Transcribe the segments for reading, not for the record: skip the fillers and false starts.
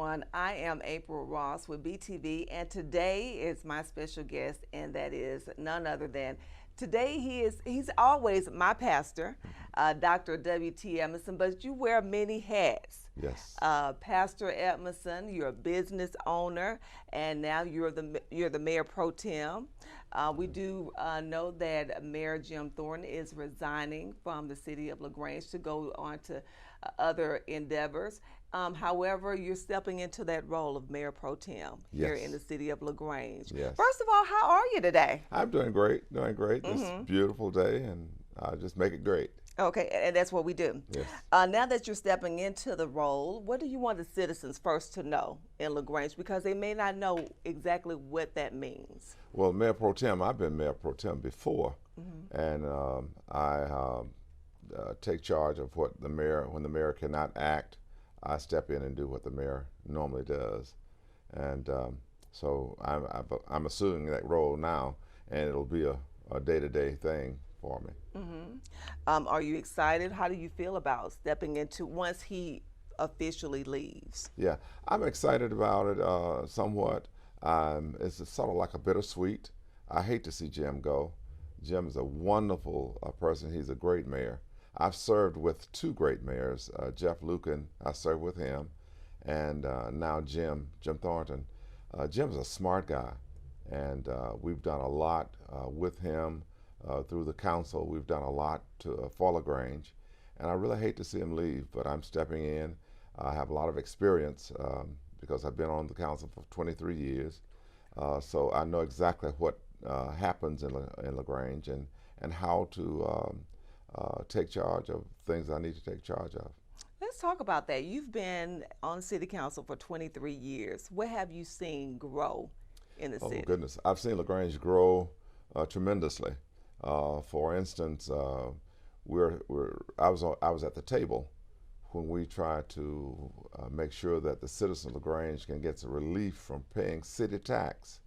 everyone. I am April Ross with BTV, and today is my special guest, and that is none other than today he's always my pastor, Dr. W.T. Edmondson, but you wear many hats. Yes. Pastor Edmondson, you're a business owner, and now you're the mayor pro tem. We do know that Mayor Jim Thornton is resigning from the city of LaGrange to go on to other endeavors. However, you're stepping into that role of Mayor Pro Tem here Yes. in the city of LaGrange. Yes. First of all, how are you today? I'm doing great, doing great. It's a beautiful day, and I'll just make it great. Okay, and that's what we do. Yes. Now that you're stepping into the role, what do you want the citizens first to know in LaGrange? Because they may not know exactly what that means. Well, Mayor Pro Tem, I've been Mayor Pro Tem before, and I take charge of what the mayor, when the mayor cannot act, I step in and do what the mayor normally does. And so I'm assuming that role now, and it'll be a day-to-day thing for me. Are you excited? How do you feel about stepping into once he officially leaves? Yeah, I'm excited about it somewhat. It's sort of like a bittersweet. I hate to see Jim go. Jim is a wonderful person. He's a great mayor. I've served with two great mayors, Jeff Lucan, I served with him, and now Jim Thornton. Jim's a smart guy, and we've done a lot with him through the council. We've done a lot for LaGrange, and I really hate to see him leave, but I'm stepping in. I have a lot of experience because I've been on the council for 23 years, so I know exactly what happens in LaGrange and how to take charge of things I need to take charge of. Let's talk about that. You've been on city council for 23 years. What have you seen grow in the city? Oh goodness, I've seen LaGrange grow tremendously. For instance, I was at the table when we tried to make sure that the citizens of LaGrange can get some relief from paying city tax.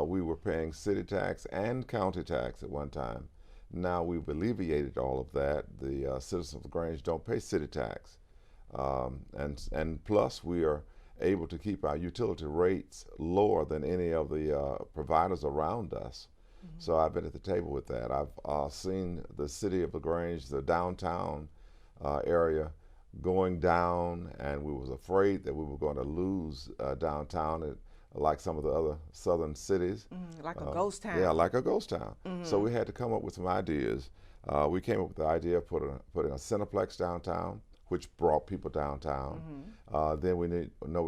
We were paying city tax and county tax at one time. Now we've alleviated all of that. The citizens of LaGrange don't pay city tax. And plus we are able to keep our utility rates lower than any of the providers around us. So I've been at the table with that. I've seen the city of LaGrange, the downtown area, going down, and we was afraid that we were going to lose downtown, like some of the other southern cities. Like a ghost town. Yeah, like a ghost town. So we had to come up with some ideas. We came up with the idea of putting a Cineplex downtown, which brought people downtown. Then we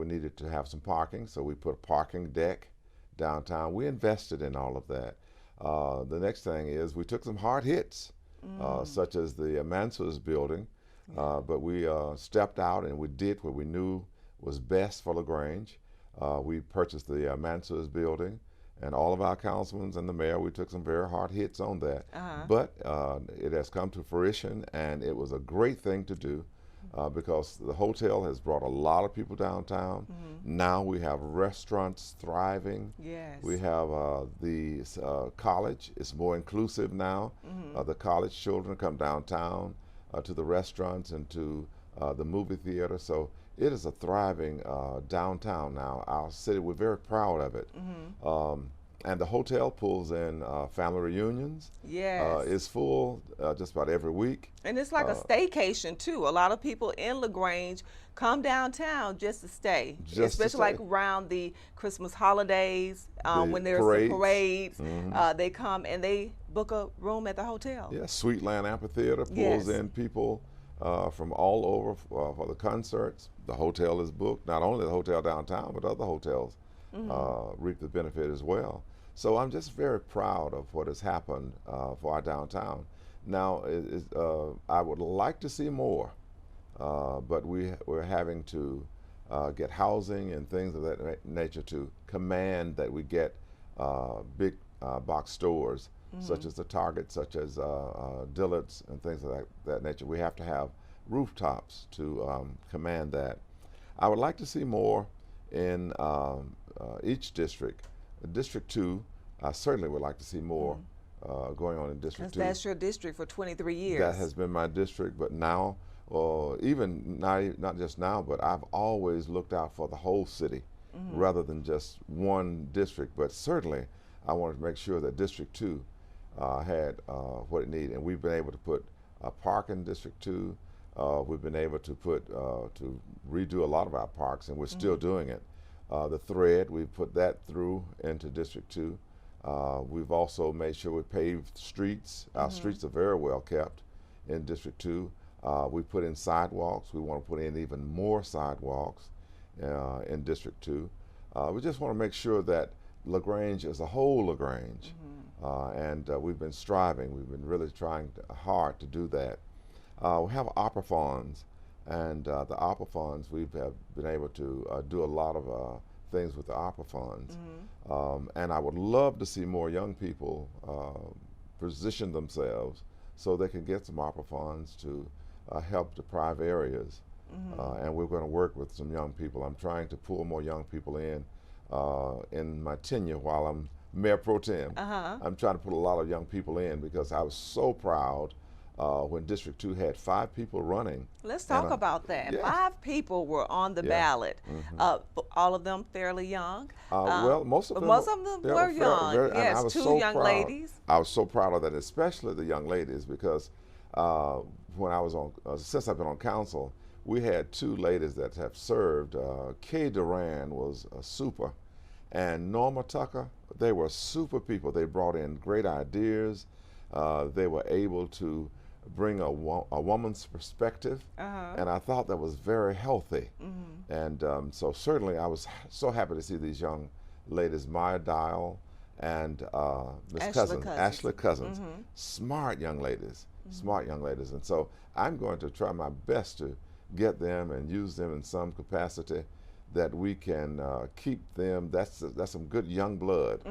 needed to have some parking, so we put a parking deck downtown. We invested in all of that. The next thing is we took some hard hits, such as the Mansell's building, but we stepped out and we did what we knew was best for LaGrange. We purchased the Mansell's building, and all of our councilmen and the mayor, we took some very hard hits on that. But it has come to fruition, and it was a great thing to do because the hotel has brought a lot of people downtown. Now we have restaurants thriving. Yes. We have the college. It's more inclusive now. The college children come downtown to the restaurants and to the movie theater. So it is a thriving downtown now. Our city, we're very proud of it. And the hotel pulls in family reunions. Yes. It's full just about every week. And it's like a staycation too. A lot of people in LaGrange come downtown just to stay, especially like around the Christmas holidays when there's the parades. They come and they book a room at the hotel. Yeah, Sweetland Amphitheater pulls in people from all over for the concerts. The hotel is booked. Not only the hotel downtown, but other hotels reap the benefit as well. So I'm just very proud of what has happened for our downtown. Now, I would like to see more, but we're having to get housing and things of that nature to command that we get big box stores, such as the Target, such as Dillard's and things of that nature. We have to have rooftops to command that. I would like to see more in each district. District 2, I certainly would like to see more going on in District 2. That's your district for 23 years. That has been my district, but now or even not just now, but I've always looked out for the whole city rather than just one district. But certainly, I wanted to make sure that District 2 had what it needed, and we've been able to put a park in District 2. We've been able to to redo a lot of our parks, and we're still doing it. The thread, we put that through into District 2. We've also made sure we paved streets. Our streets are very well kept in District 2. We put in sidewalks. We want to put in even more sidewalks in District 2. We just want to make sure that LaGrange is a whole LaGrange. And we've been striving. We've been really trying hard to do that. We have opera funds, and the opera funds, we've been able to do a lot of things with the opera funds. And I would love to see more young people position themselves so they can get some opera funds to help deprived areas. And we're going to work with some young people. I'm trying to pull more young people in my tenure while I'm Mayor Pro Tem. I'm trying to put a lot of young people in because I was so proud when District 2 had 5 people running. Let's talk about that. Yes. 5 people were on the ballot. All of them fairly young. Well, most of them were young. Yes, I was 2 so young proud. ladies. I was so proud of that, especially the young ladies, because when I was on, since I've been on council, we had 2 ladies that have served. Kay Duran was a super, and Norma Tucker, they were super people. They brought in great ideas. They were able to bring a woman's perspective, and I thought that was very healthy. And so certainly I was so happy to see these young ladies, Maya Dial and Ashley Cousins, smart young ladies, smart young ladies. And so I'm going to try my best to get them and use them in some capacity that we can keep them. That's some good young blood.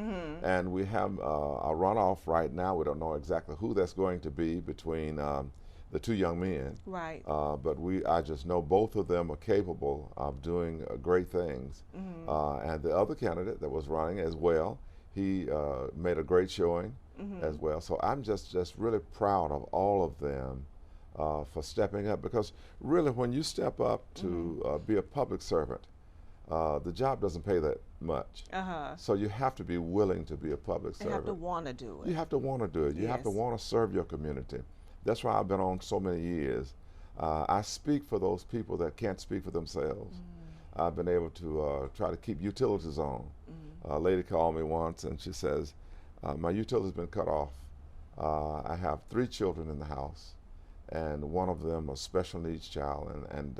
And we have a runoff right now. We don't know exactly who that's going to be between the 2 young men. Right. But I just know both of them are capable of doing great things. And the other candidate that was running as well, he made a great showing as well. So I'm just really proud of all of them for stepping up, because really when you step up to be a public servant, the job doesn't pay that much. So you have to be willing to be a public servant. You have to want to do it. You have to want to do it. You have to want to serve your community. That's why I've been on so many years. I speak for those people that can't speak for themselves. I've been able to try to keep utilities on. A lady called me once and she says, my utility's been cut off. I have 3 children in the house, and one of them a special needs child, and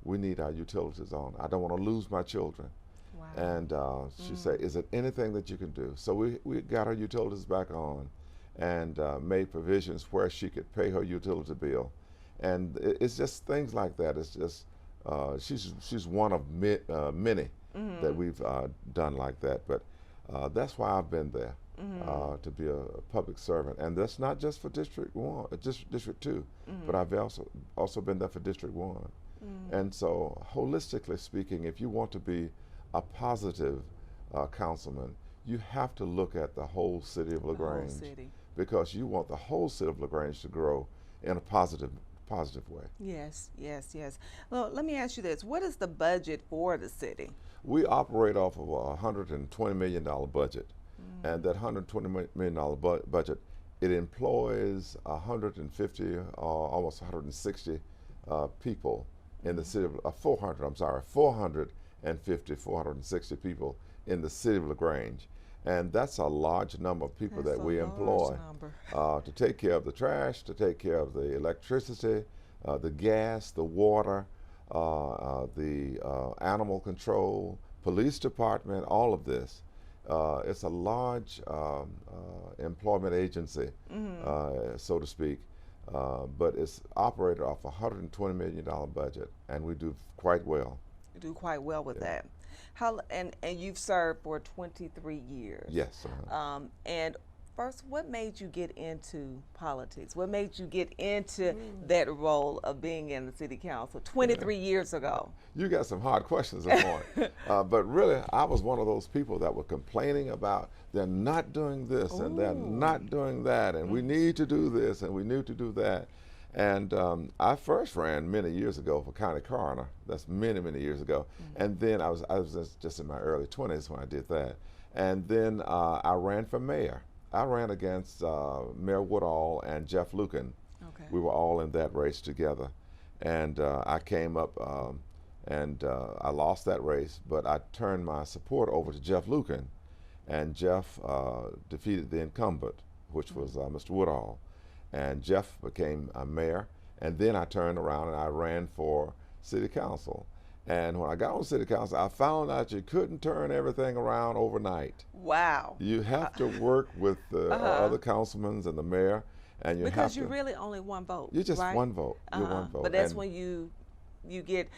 we need our utilities on. I don't want to lose my children. Wow. And she said, is there anything that you can do? So we got her utilities back on and made provisions where she could pay her utility bill. And it's just things like that. It's just, she's one of many that we've done like that. But that's why I've been there, to be a public servant. And that's not just for District 1, District 2, but I've also been there for District 1. And so, holistically speaking, if you want to be a positive councilman, you have to look at the whole city of LaGrange, because you want the whole city of LaGrange to grow in a positive way. Yes, yes, yes. Well, let me ask you this. What is the budget for the city? We operate off of a $120 million budget. And that $120 million budget, it employs 150, almost 160 people in the city of 460 people in the city of LaGrange. And that's a large number of people that we employ to take care of the trash, to take care of the electricity, the gas, the water, the animal control, police department, all of this. It's a large employment agency, so to speak. But it's operated off a $120 million budget, and we do quite well. You do quite well with that. And you've served for 23 years. Yes. And first, what made you get into politics? What made you get into that role of being in the city council 23 years ago? You got some hard questions this morning. But really, I was one of those people that were complaining about they're not doing this and they're not doing that, and we need to do this and we need to do that. And I first ran many years ago for county coroner. That's many, many years ago. And then I was just in my early 20s when I did that. And then I ran for mayor. I ran against Mayor Woodall and Jeff Lucan. Okay. We were all in that race together. And I came up and I lost that race, but I turned my support over to Jeff Lucan. And Jeff defeated the incumbent, which was Mr. Woodall. And Jeff became a mayor. And then I turned around and I ran for city council. And when I got on city council, I found out you couldn't turn everything around overnight. Wow. You have to work with the other councilmen and the mayor. And you because have you're to, really only one vote. you're just right? one vote. You're one vote. But that's And when you get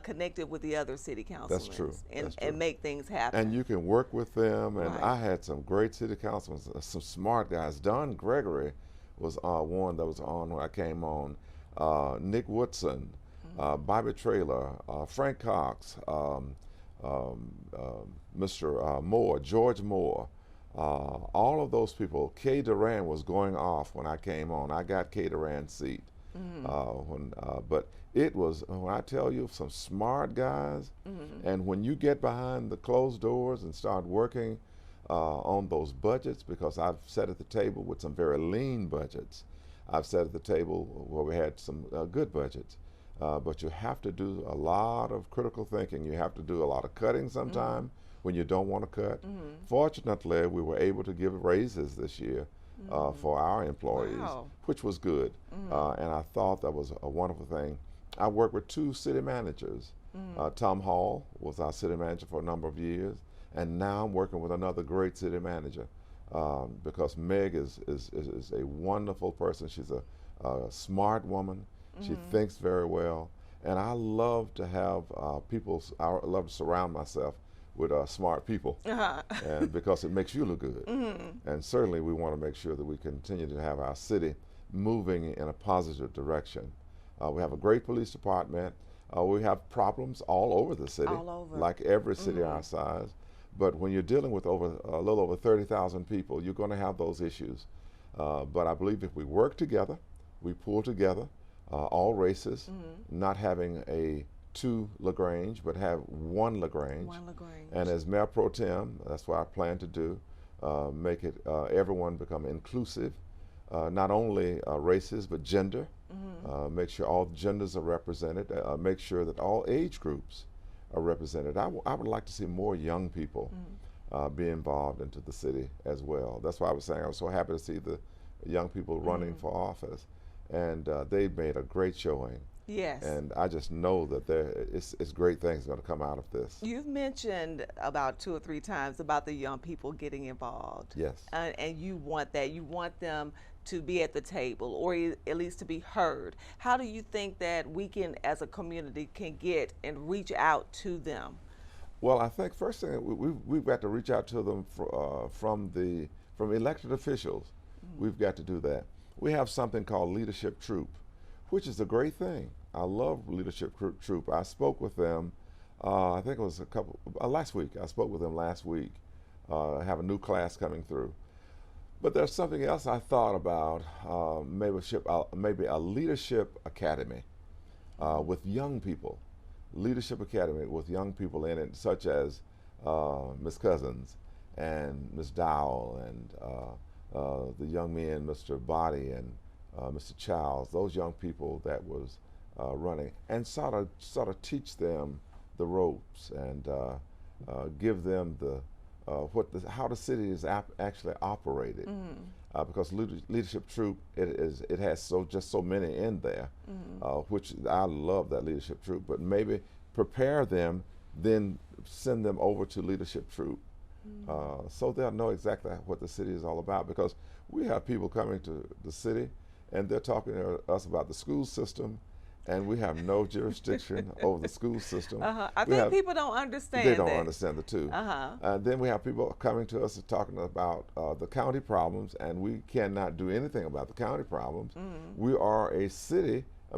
connected with the other city councilmen. That's true. And, That's true. and make things happen. And you can work with them. And Right. I had some great city councilmen, some smart guys. Don Gregory was one that was on when I came on. Nick Woodson, Bobby Traylor, Frank Cox, Mr. Moore, George Moore. All of those people. Kay Duran was going off when I came on. I got Kay Duran's seat. But it was, when I tell you, some smart guys. And when you get behind the closed doors and start working on those budgets, because I've sat at the table with some very lean budgets. I've sat at the table where we had some good budgets. But you have to do a lot of critical thinking. You have to do a lot of cutting sometime when you don't want to cut. Fortunately, we were able to give raises this year for our employees, Wow. which was good. And I thought that was a wonderful thing. I worked with 2 city managers. Tom Hall was our city manager for a number of years. And now I'm working with another great city manager because Meg is a wonderful person. She's a smart woman. She thinks very well. And I love to have I love to surround myself with smart people, and because it makes you look good. And certainly we want to make sure that we continue to have our city moving in a positive direction. We have a great police department. We have problems all over the city, All over. like every city our size. But when you're dealing with a little over 30,000 people, you're going to have those issues. But I believe if we work together, we pull together, all races, not having a 2 LaGrange, but have 1 LaGrange. One LaGrange. And as Mayor Pro Tem, that's what I plan to do, make it everyone become inclusive, not only races, but gender. Make sure all genders are represented, make sure that all age groups are represented. I would like to see more young people be involved into the city as well. That's why I was saying I was so happy to see the young people running for office. And they made a great showing. Yes. And I just know that it's great things going to come out of this. You've mentioned about 2 or 3 times about the young people getting involved. Yes. And you want that. You want them to be at the table, or at least to be heard. How do you think that we can, as a community, can get and reach out to them? Well, I think first thing we've got to reach out to them from elected officials. We've got to do that. We have something called Leadership Troop, which is a great thing. I love Leadership Troop. I spoke with them, I think it was last week. I spoke with them last week. I have a new class coming through. But there's something else I thought about, maybe a leadership academy with young people. Leadership academy with young people in it, such as Ms. Cousins and Ms. Dowell and the young men, Mr. Body and Mr. Childs, those young people that was running, and sort of teach them the ropes and give them how the city is actually operated. Because Leadership Troop, it has just so many in there, which I love that Leadership Troop. But maybe prepare them, then send them over to Leadership Troop, so they'll know exactly what the city is all about. Because we have people coming to the city, and they're talking to us about the school system, and we have no jurisdiction over the school system. I think people don't understand They don't that. understand the two. And then we have people coming to us and talking about the county problems, and we cannot do anything about the county problems. We are a city, a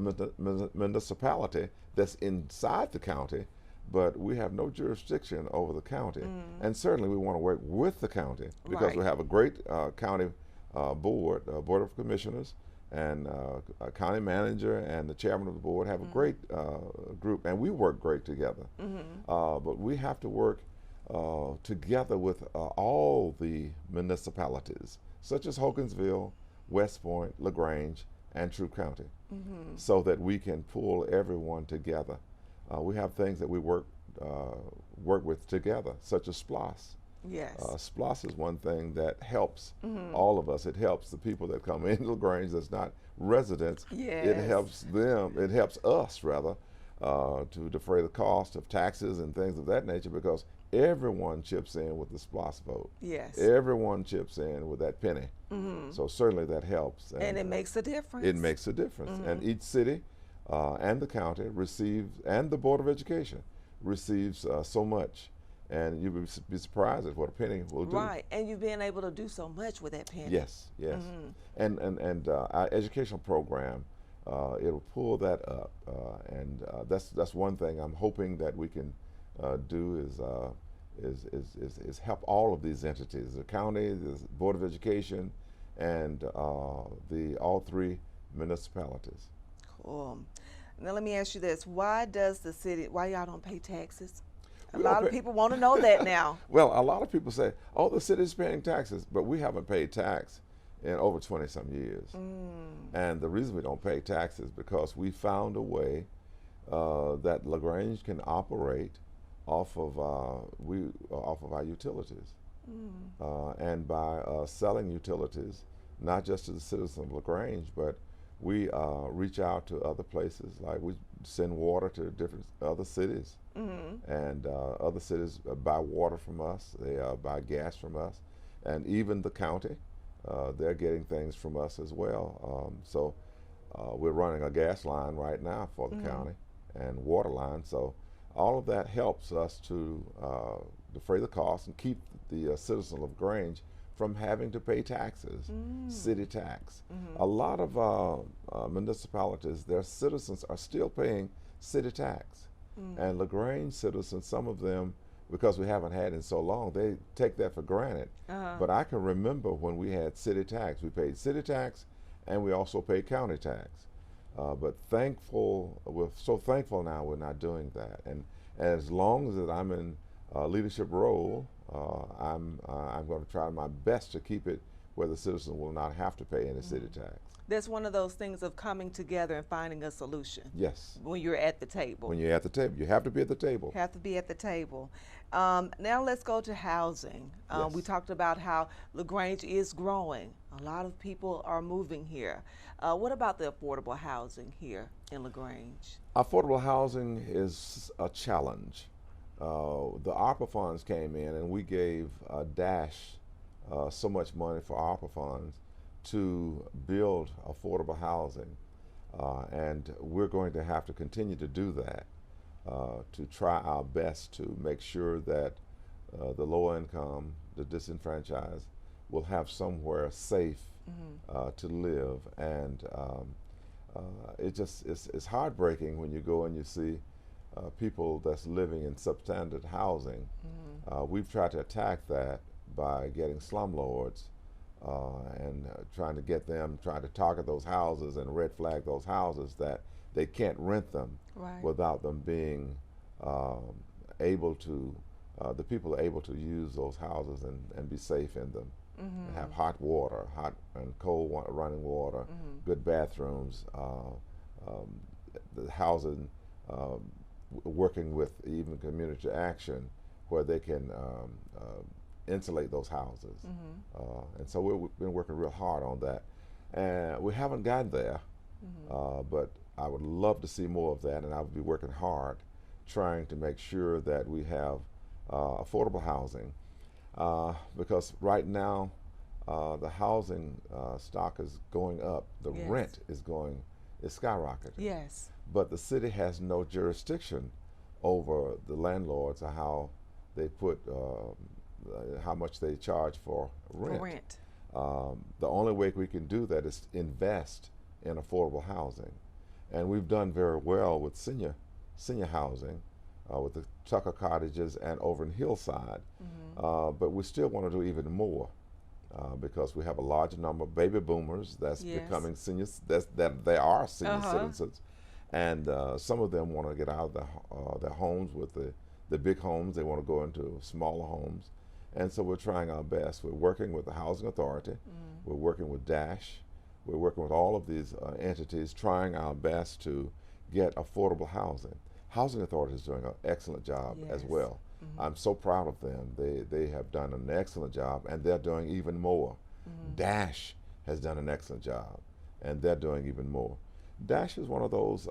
municipality that's inside the county, but we have no jurisdiction over the county. And certainly we want to work with the county, because we have a great county board of commissioners, and a county manager and the chairman of the board have a great group, and we work great together. But we have to work together with all the municipalities, such as Hogansville, West Point, LaGrange, and Troup County, so that we can pull everyone together. We have things that we work with together, such as SPLOS. Yes. SPLOS is one thing that helps all of us. It helps the people that come into LaGrange that's not residents. Yes. It helps them, it helps us rather, to defray the cost of taxes and things of that nature, because everyone chips in with the SPLOS vote. Yes. Everyone chips in with that penny. So certainly that helps. And it makes a difference. It makes a difference. And each city and the county receives, and the Board of Education receives so much. And you would be surprised at what a penny will do. Right, and you've been able to do so much with that penny. Yes, yes. And our educational program, it'll pull that up, and that's one thing I'm hoping that we can do is help all of these entities: the county, the Board of Education, and all three municipalities. Cool. Now let me ask you this: why y'all don't pay taxes? A lot of people want to know that now. Well, a lot of people say, oh, the city's paying taxes, but we haven't paid tax in over 20-some years. And the reason we don't pay taxes is because we found a way that LaGrange can operate off of our utilities. And by selling utilities, not just to the citizens of LaGrange, but we reach out to other places. Like we send water to different other cities, and other cities buy water from us. They buy gas from us, and even the county, they're getting things from us as well. So we're running a gas line right now for the county and water line. So all of that helps us to defray the costs and keep the citizens of LaGrange from having to pay taxes, city tax. A lot of municipalities, their citizens are still paying city tax. And LaGrange citizens, some of them, because we haven't had it in so long, they take that for granted. But I can remember when we had city tax. We paid city tax and we also paid county tax. But we're so thankful now we're not doing that. And as long as I'm in a leadership role, I'm going to try my best to keep it where the citizen will not have to pay any city tax. That's one of those things of coming together and finding a solution. Yes. When you're at the table. When you're at the table. You have to be at the table. Have to be at the table. Now let's go to housing. Yes. We talked about how LaGrange is growing. A lot of people are moving here. What about the affordable housing here in LaGrange? Affordable housing is a challenge. The ARPA funds came in and we gave Dash so much money for ARPA funds to build affordable housing, and we're going to have to continue to do that, to try our best to make sure that the low income, the disenfranchised will have somewhere safe to live. And it's heartbreaking when you go and you see people that's living in substandard housing. We've tried to attack that by getting slumlords and trying to target those houses and red flag those houses that they can't rent them without them being able to, the people are able to use those houses and be safe in them. And have hot water, hot and cold running water, good bathrooms, the housing, working with even community action where they can insulate those houses. And so we've been working real hard on that. And we haven't gotten there, but I would love to see more of that, and I would be working hard trying to make sure that we have affordable housing. Because right now the housing stock is going up, the rent is skyrocketing. Yes. But the city has no jurisdiction over the landlords or how they put, how much they charge for rent. The only way we can do that is to invest in affordable housing. And we've done very well with senior housing, with the Tucker cottages and over in Hillside. But we still want to do even more. because we have a large number of baby boomers that's Yes. becoming seniors, that they are senior Uh-huh. citizens, and some of them want to get out of their homes with the big homes. They want to go into smaller homes, and so we're trying our best. We're working with the Housing Authority, we're working with DASH, we're working with all of these entities, trying our best to get affordable housing. Housing Authority is doing an excellent job as Yes. well. I'm so proud of them. They have done an excellent job, and they're doing even more. DASH has done an excellent job, and they're doing even more. DASH is one of those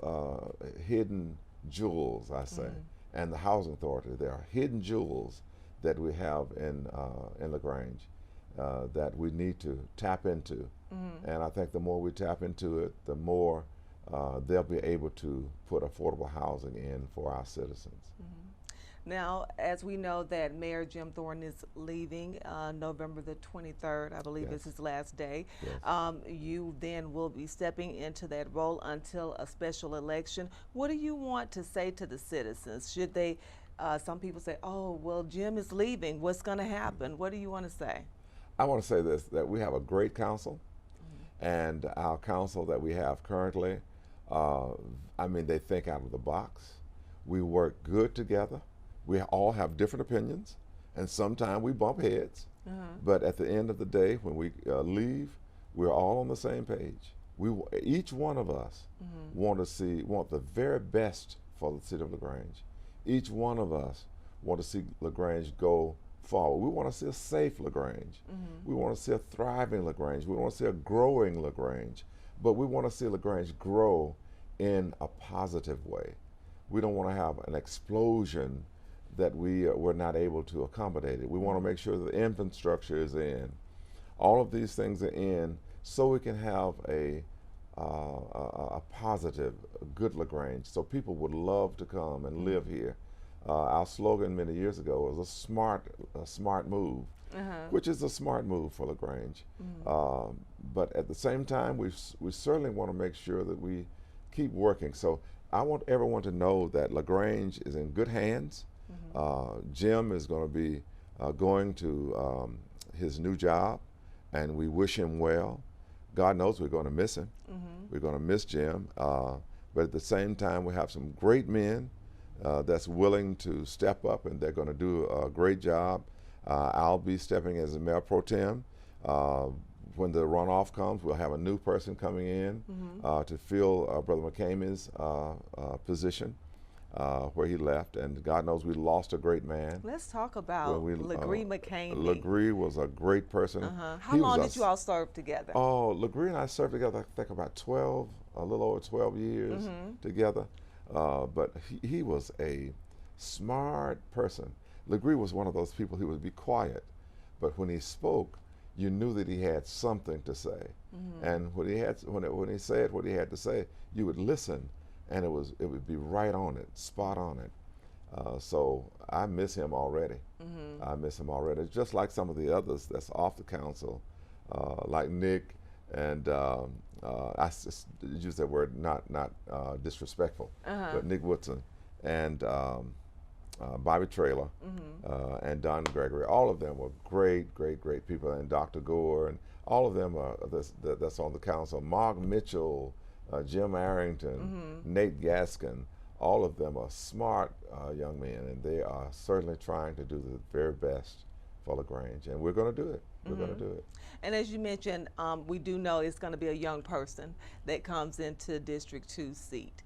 hidden jewels, I say, and the Housing Authority. There are hidden jewels that we have in LaGrange that we need to tap into. And I think the more we tap into it, the more they'll be able to put affordable housing in for our citizens. Now, as we know that Mayor Jim Thorne is leaving November the 23rd, I believe Yes. is his last day. Yes. You then will be stepping into that role until a special election. What do you want to say to the citizens? Should they, some people say, oh, well, Jim is leaving. What's going to happen? What do you want to say? I want to say this, that we have a great council, and our council that we have currently, I mean, they think out of the box. We work good together. We all have different opinions, and sometimes we bump heads. But at the end of the day, when we leave, we're all on the same page. Each one of us want the very best for the city of LaGrange. Each one of us want to see LaGrange go forward. We want to see a safe LaGrange. We want to see a thriving LaGrange. We want to see a growing LaGrange. But we want to see LaGrange grow in a positive way. We don't want to have an explosion that we're not able to accommodate it. We want to make sure that the infrastructure is in. All of these things are in so we can have a positive, good LaGrange, so people would love to come and live here. Our slogan many years ago was a smart move, which is a smart move for LaGrange. But at the same time, we certainly want to make sure that we keep working. So I want everyone to know that LaGrange is in good hands. Jim is going to be going to his new job, and we wish him well. God knows we're going to miss him. We're going to miss Jim. But at the same time, we have some great men that's willing to step up, and they're going to do a great job. I'll be stepping as a mayor pro tem. When the runoff comes, we'll have a new person coming in to fill Brother McCamey's position where he left. And God knows we lost a great man. Let's talk about LaGree McCamey. LaGree was a great person. How long did you all serve together? Oh, LaGree and I served together, I think about a little over 12 years together. But he was a smart person. LaGree was one of those people who would be quiet, but when he spoke, you knew that he had something to say. And when he said what he had to say, you would listen, and it would be right on it, spot on it. So I miss him already. I miss him already. Just like some of the others that's off the council, like Nick, and I use that word not disrespectful, but Nick Woodson and Bobby Traylor and Don Gregory. All of them were great people, and Dr. Gore, and all of them are that's on the council. Mark Mitchell, Jim Arrington, Nate Gaskin. All of them are smart young men, and they are certainly trying to do the very best for LaGrange, and we're going to do it. We're going to do it. And as you mentioned, we do know it's going to be a young person that comes into District 2 seat.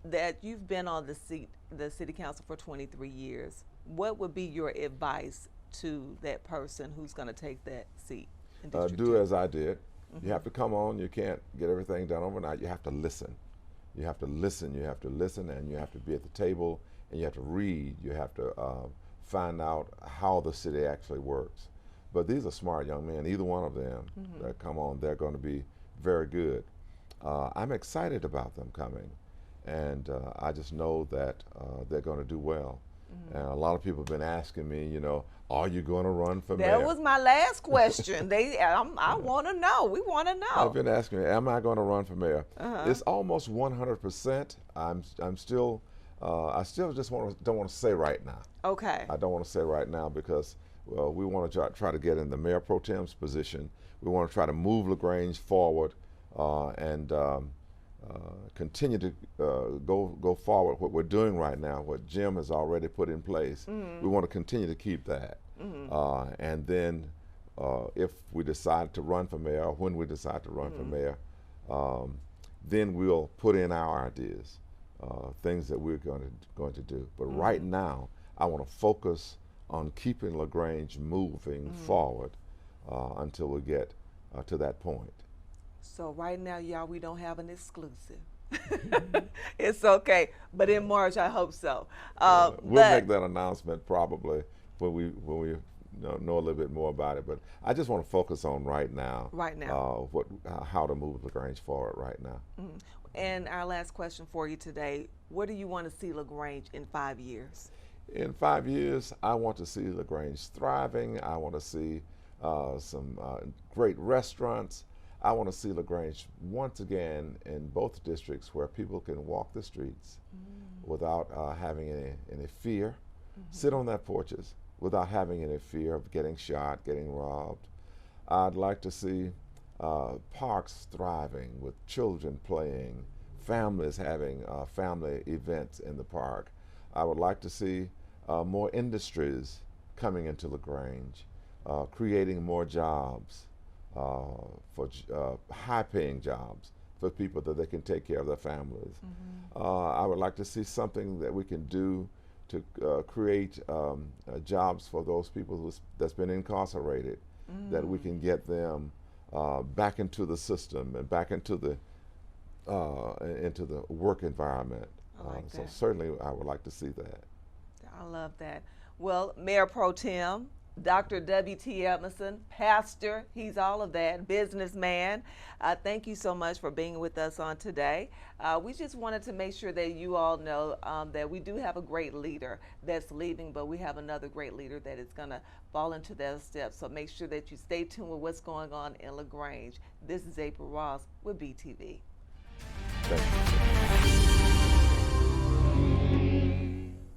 That you've been on the city council for 23 years. What would be your advice to that person who's going to take that seat in District 2? Do as I did. You have to come on. You can't get everything done overnight. You have to listen. You have to listen. You have to listen, and you have to be at the table, and you have to read. You have to find out how the city actually works. But these are smart young men. Either one of them that come on, they're going to be very good. I'm excited about them coming, and I just know that they're going to do well. And a lot of people have been asking me, you know, are you going to run for mayor? That was my last question. I want to know. We want to know. I've been asking me, am I going to run for mayor? It's almost 100%. I'm still I still just don't want to say right now. Okay. I don't want to say right now because we want to try to get in the Mayor Pro Tem's position. We want to try to move LaGrange forward and continue to go forward. What we're doing right now, what Jim has already put in place, we want to continue to keep that. And then if we decide to run for mayor, or when we decide to run for mayor, then we'll put in our ideas, things that we're going to do. But right now, I want to focus on keeping LaGrange moving forward until we get to that point. So right now, y'all, we don't have an exclusive. It's okay, but in March, I hope so. We'll make that announcement probably when we know a little bit more about it. But I just want to focus on right now. Right now. How to move LaGrange forward right now. And our last question for you today: where do you want to see LaGrange in 5 years? In 5 years, I want to see LaGrange thriving. I want to see some great restaurants. I want to see LaGrange once again in both districts where people can walk the streets without having any fear, sit on their porches without having any fear of getting shot, getting robbed. I'd like to see parks thriving with children playing, families having family events in the park. I would like to see more industries coming into LaGrange, creating more jobs, for high-paying jobs for people that they can take care of their families. I would like to see something that we can do to create jobs for those people that's been incarcerated, that we can get them back into the system and back into the work environment. So certainly I would like to see that. I love that. Well, Mayor Pro Tem, Dr. W.T. Edmondson, pastor, he's all of that, businessman. Thank you so much for being with us on today. We just wanted to make sure that you all know that we do have a great leader that's leaving, but we have another great leader that is going to fall into their steps. So make sure that you stay tuned with what's going on in LaGrange. This is April Ross with BTV. Thank you.